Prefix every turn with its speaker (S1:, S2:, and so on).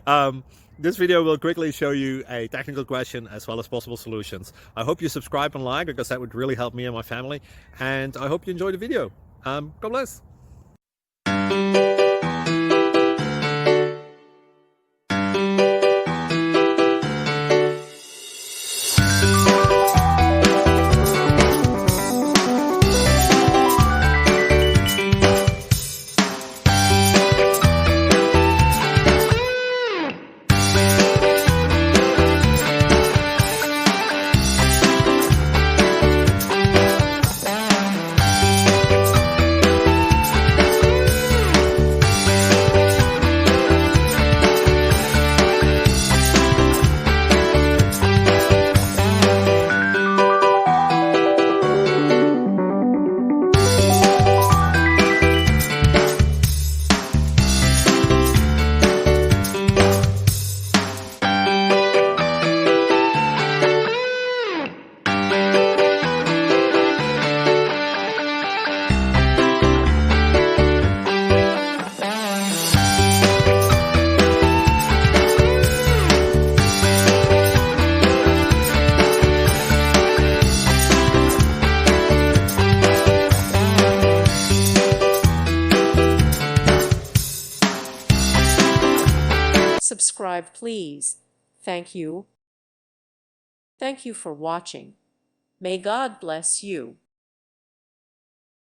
S1: um, this video will quickly show you a technical question as well as possible solutions. I hope you subscribe and like because that would really help me and my family. And I hope you enjoy the video. God bless.
S2: Subscribe, please. Thank you. Thank you for watching. May God bless you.